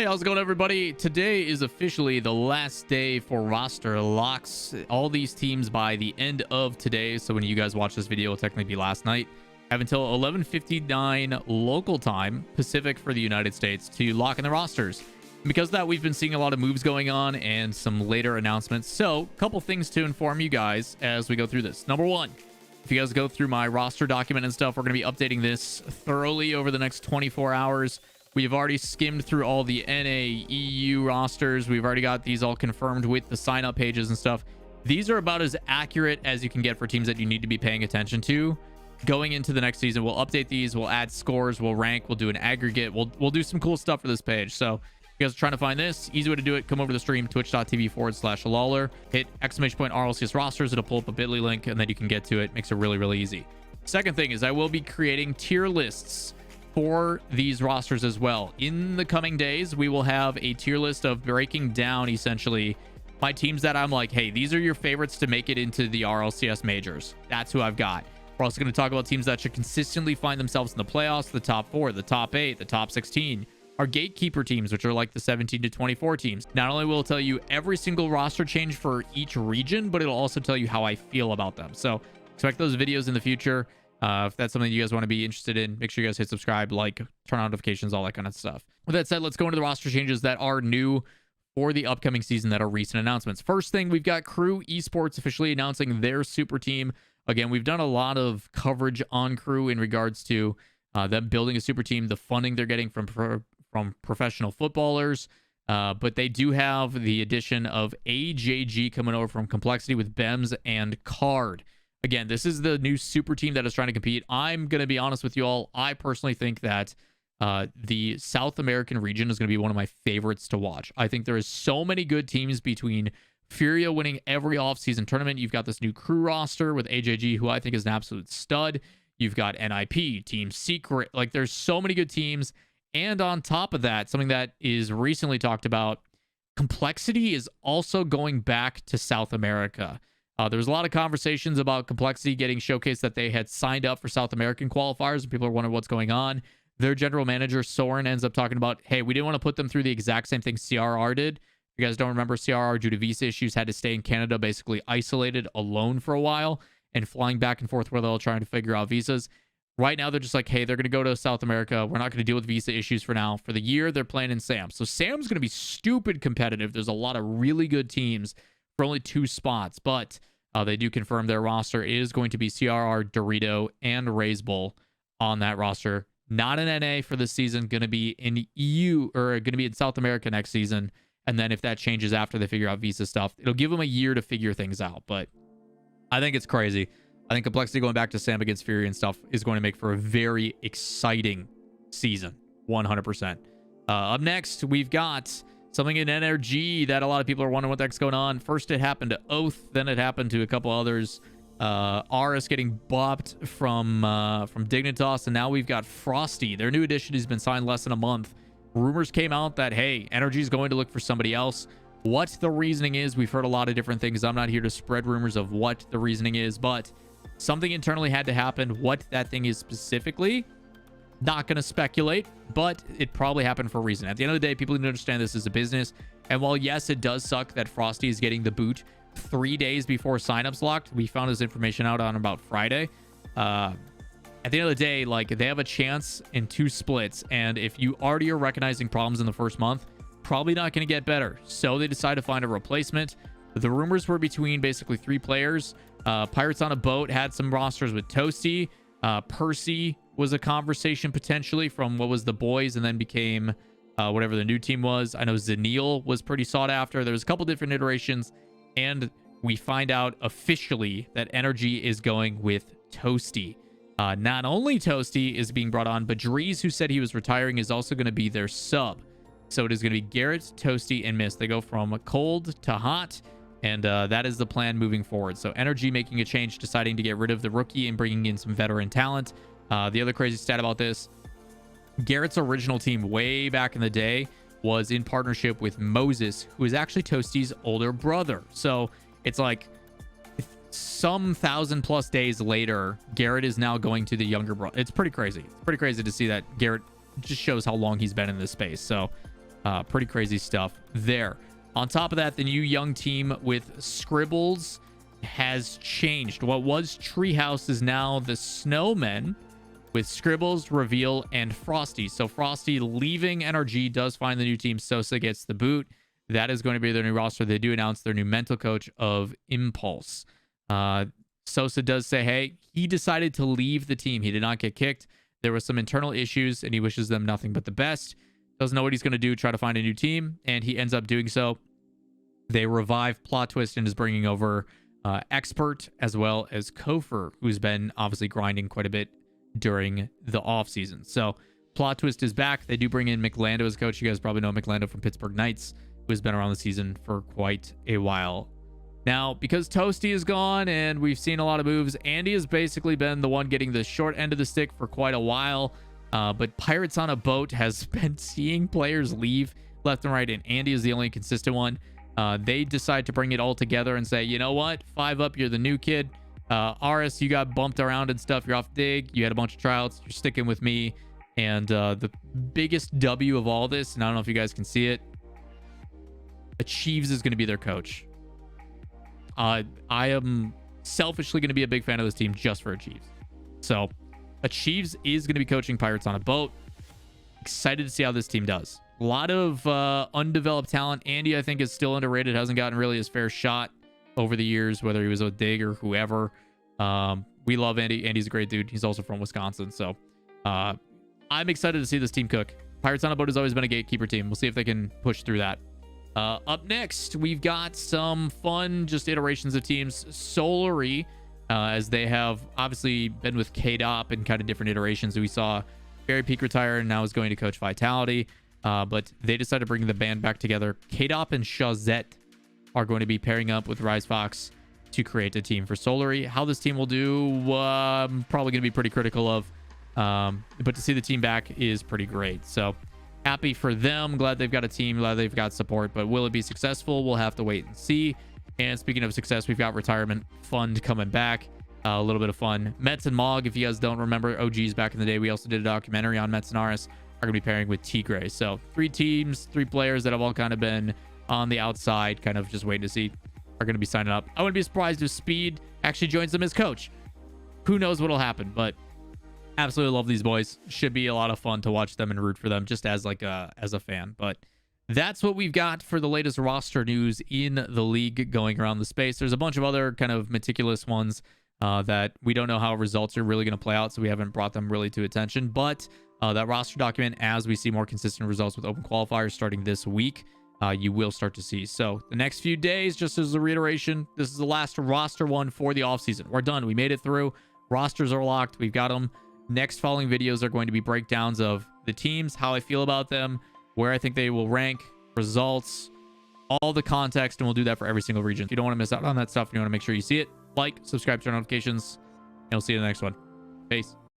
Hey, how's it going, everybody? Today is officially the last day for roster locks. All these teams by the end of today. So when you guys watch this video, it'll technically be last night. Have until 11:59 local time, Pacific for the United States, to lock in the rosters. Because of that, we've been seeing a lot of moves going on and some later announcements. So a couple things to inform you guys as we go through this. Number one, if you guys go through my roster document and stuff, we're going to be updating this thoroughly over the next 24 hours. We've already skimmed through all the NA, EU rosters. We've already got these all confirmed with the sign-up pages and stuff. These are about as accurate as you can get for teams that you need to be paying attention to. Going into the next season, we'll update these. We'll add scores. We'll rank. We'll do an aggregate. We'll do some cool stuff for this page. So if you guys are trying to find this, easy way to do it, come over to the stream, twitch.tv/Lawler. Hit ! RLCS rosters. It'll pull up a bit.ly link, and then you can get to it. Makes it really, really easy. Second thing is I will be creating tier lists for these rosters as well. In the coming days, we will have a tier list of breaking down essentially my teams that I'm like, hey, these are your favorites to make it into the RLCS majors. That's who I've got. We're also going to talk about teams that should consistently find themselves in the playoffs, the top 4, the top 8, the top 16. Our gatekeeper teams, which are like the 17 to 24 teams. Not only will it tell you every single roster change for each region, but it'll also tell you how I feel about them. So expect those videos in the future. If that's something you guys want to be interested in, make sure you guys hit subscribe, like, turn on notifications, all that kind of stuff. With that said, let's go into the roster changes that are new for the upcoming season that are recent announcements. First thing, we've got Crew Esports officially announcing their super team. Again, we've done a lot of coverage on Crew in regards to them building a super team, the funding they're getting from professional footballers. But they do have the addition of AJG coming over from Complexity with Bems and Card. Again, this is the new super team that is trying to compete. I'm going to be honest with you all. I personally think that the South American region is going to be one of my favorites to watch. I think there is so many good teams between Furia winning every offseason tournament. You've got this new Crew roster with AJG, who I think is an absolute stud. You've got NIP, Team Secret. Like, there's so many good teams. And on top of that, something that is recently talked about, Complexity is also going back to South America. There's a lot of conversations about Complexity getting showcased that they had signed up for South American qualifiers, and people are wondering what's going on. Their general manager, Soren, ends up talking about, hey, we didn't want to put them through the exact same thing CRR did. If you guys don't remember, CRR, due to visa issues, had to stay in Canada, basically isolated alone for a while, and flying back and forth where they're all trying to figure out visas. Right now, they're just like, hey, they're going to go to South America. We're not going to deal with visa issues for now. For the year, they're playing in SAM. So SAM's going to be stupid competitive. There's a lot of really good teams for only 2 spots, but they do confirm their roster is going to be CRR, Dorito, and Raise Bull on that roster. Not an NA for this season. Going to be in EU, or going to be in South America next season. And then if that changes after they figure out visa stuff, it'll give them a year to figure things out. But I think it's crazy. I think Complexity going back to Sam against Fury and stuff is going to make for a very exciting season. 100%. Up next, we've got something in NRG that a lot of people are wondering what the heck's going on. First, it happened to Oath. Then it happened to a couple others. RS getting bopped from Dignitas. And now we've got Frosty. Their new addition has been signed less than a month. Rumors came out that, hey, NRG is going to look for somebody else. What the reasoning is, we've heard a lot of different things. I'm not here to spread rumors of what the reasoning is, but something internally had to happen. What that thing is specifically, not going to speculate, but it probably happened for a reason. At the end of the day, people need to understand this is a business. And while, yes, it does suck that Frosty is getting the boot 3 days before signups locked, we found this information out on about Friday. At the end of the day, like, they have a chance in 2 splits. And if you already are recognizing problems in the first month, probably not going to get better. So they decided to find a replacement. The rumors were between basically 3 players. Pirates on a Boat had some rosters with Toasty. Percy was a conversation potentially from what was the boys and then became whatever the new team was. I know Zanil was pretty sought after. There was a couple different iterations, and we find out officially that NRG is going with Toasty. Not only Toasty is being brought on, but Drees, who said he was retiring, is also going to be their sub. So it is going to be Garrett, Toasty, and Mist. They go from cold to hot, and that is the plan moving forward. So NRG making a change, deciding to get rid of the rookie and bringing in some veteran talent. The other crazy stat about this, Garrett's original team way back in the day was in partnership with Moses, who is actually Toasty's older brother. So it's like some 1,000+ days later, Garrett is now going to the younger brother. It's pretty crazy. It's pretty crazy to see that. Garrett just shows how long he's been in this space. So Pretty crazy stuff there. On top of that, the new young team with Scribbles has changed. What was Treehouse is now the Snowmen with Scribbles, Reveal, and Frosty. So Frosty leaving NRG does find the new team. Sosa gets the boot. That is going to be their new roster. They do announce their new mental coach of Impulse. Sosa does say, hey, he decided to leave the team. He did not get kicked. There was some internal issues, and he wishes them nothing but the best. Doesn't know what he's going to do, try to find a new team, and he ends up doing so. They revive Plot Twist and is bringing over Expert as well as Kofer, who's been obviously grinding quite a bit during the offseason. So Plot Twist is back. They do bring in McLando as coach. You guys probably know McLando from Pittsburgh Knights, who has been around the season for quite a while. Now, because Toasty is gone and we've seen a lot of moves, Andy has basically been the one getting the short end of the stick for quite a while. But Pirates on a Boat has been seeing players leave left and right, and Andy is the only consistent one. They decide to bring it all together and say, you know what? 5 up, you're the new kid. RS, you got bumped around and stuff. You're off dig. You had a bunch of tryouts. You're sticking with me. And the biggest W of all this, and I don't know if you guys can see it, Achieves is going to be their coach. I am selfishly going to be a big fan of this team just for Achieves. So Achieves is going to be coaching Pirates on a Boat. Excited to see how this team does. A lot of undeveloped talent. Andy, I think, is still underrated. Hasn't gotten really his fair shot over the years, whether he was with Dig or whoever. We love Andy. Andy's a great dude. He's also from Wisconsin. So I'm excited to see this team cook. Pirates on a Boat has always been a gatekeeper team. We'll see if they can push through that. Up next, we've got some fun just iterations of teams. Solari, as they have obviously been with K-Dop and kind of different iterations. We saw Barry Peak retire and now is going to coach Vitality. But they decided to bring the band back together. K-Dop and Shazette are going to be pairing up with Rise Fox to create a team for Solari. How this team will do, I'm probably going to be pretty critical of. But to see the team back is pretty great. So happy for them. Glad they've got a team. Glad they've got support. But will it be successful? We'll have to wait and see. And speaking of success, we've got Retirement Fund coming back. A little bit of fun. Mets and Mog, if you guys don't remember, OGs back in the day, we also did a documentary on Mets and RS. Are going to be pairing with Tigray. So 3 teams, 3 players that have all kind of been on the outside, kind of just waiting to see, are going to be signing up. I wouldn't be surprised if Speed actually joins them as coach. Who knows what'll happen, but absolutely love these boys. Should be a lot of fun to watch them and root for them just as like as a fan. But that's what we've got for the latest roster news in the league going around the space. There's a bunch of other kind of meticulous ones that we don't know how results are really going to play out, so we haven't brought them really to attention. But that roster document, as we see more consistent results with open qualifiers starting this week, you will start to see. So the next few days, just as a reiteration, this is the last roster one for the offseason. We're done. We made it through. Rosters are locked. We've got them. Next following videos are going to be breakdowns of the teams, how I feel about them, where I think they will rank, results, all the context, and we'll do that for every single region. If you don't want to miss out on that stuff, you want to make sure you see it, like, subscribe, turn on notifications, and we'll see you in the next one. Peace.